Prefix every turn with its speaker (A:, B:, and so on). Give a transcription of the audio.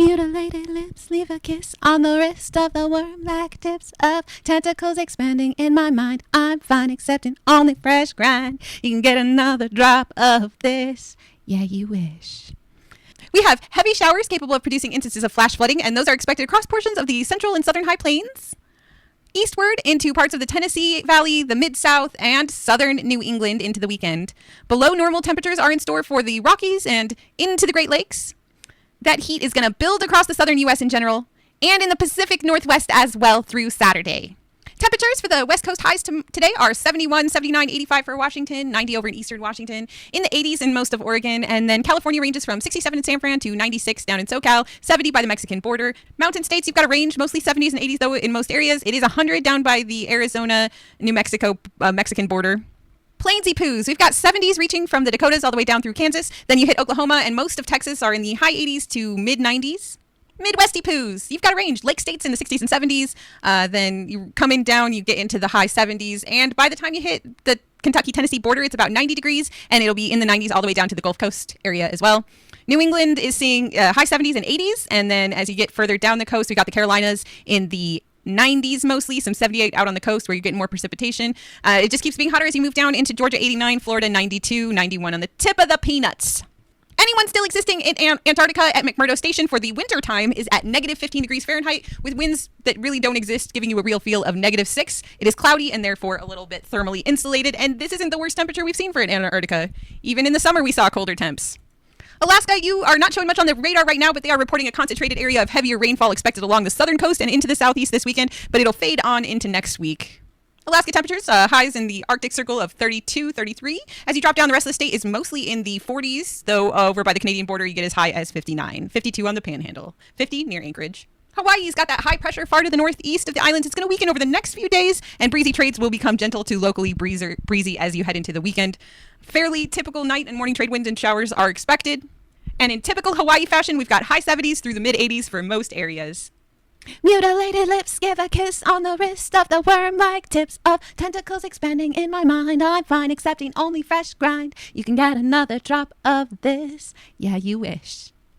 A: Mutilated lips leave a kiss on the wrist of the worm like tips of tentacles expanding in my mind. I'm fine accepting only fresh grind. You can get another drop of this. Yeah, you wish. We have heavy showers capable of producing instances of flash flooding, and those are expected across portions of the central and southern high plains, eastward into parts of the Tennessee Valley, the Mid-South, and southern New England into the weekend. Below normal temperatures are in store for the Rockies and into the Great Lakes. That heat is going to build across the southern U.S. in general, and in the Pacific Northwest as well through Saturday. Temperatures for the West Coast highs today are 71, 79, 85 for Washington, 90 over in eastern Washington, in the 80s in most of Oregon, and then California ranges from 67 in San Fran to 96 down in SoCal, 70 by the Mexican border. Mountain states, you've got a range, mostly 70s and 80s though in most areas. It is 100 down by the Arizona, New Mexico, Mexican border. Plainsy poos, we've got 70s reaching from the Dakotas all the way down through Kansas. Then you hit Oklahoma, and most of Texas are in the high 80s to mid 90s. Midwesty poos, you've got a range. Lake states in the 60s and 70s. Then you coming down, you get into the high 70s. And by the time you hit the Kentucky-Tennessee border, it's about 90 degrees, and it'll be in the 90s all the way down to the Gulf Coast area as well. New England is seeing high 70s and 80s. And then as you get further down the coast, we've got the Carolinas in the 90s mostly, some 78 out on the coast where you're getting more precipitation. It just keeps being hotter as you move down into Georgia 89, Florida 92, 91 on the tip of the peanuts. Anyone still existing in Antarctica at McMurdo Station for the winter time is at negative 15 degrees Fahrenheit with winds that really don't exist, giving you a real feel of -6. It is cloudy and therefore a little bit thermally insulated, and this isn't the worst temperature we've seen for Antarctica. Even in the summer we saw colder temps. Alaska, you are not showing much on the radar right now, but they are reporting a concentrated area of heavier rainfall expected along the southern coast and into the southeast this weekend, but it'll fade on into next week. Alaska temperatures, highs in the Arctic Circle of 32, 33. As you drop down, the rest of the state is mostly in the 40s, though over by the Canadian border, you get as high as 59. 52 on the Panhandle. 50 near Anchorage. Hawaii's got that high pressure far to the northeast of the islands. It's going to weaken over the next few days, and breezy trades will become gentle to locally breezy as you head into the weekend. Fairly typical night and morning trade winds and showers are expected. And in typical Hawaii fashion, we've got high 70s through the mid 80s for most areas. Mutilated lips give a kiss on the wrist of the worm like tips of tentacles expanding in my mind. I'm fine accepting only fresh grind. You can get another drop of this. Yeah, you wish.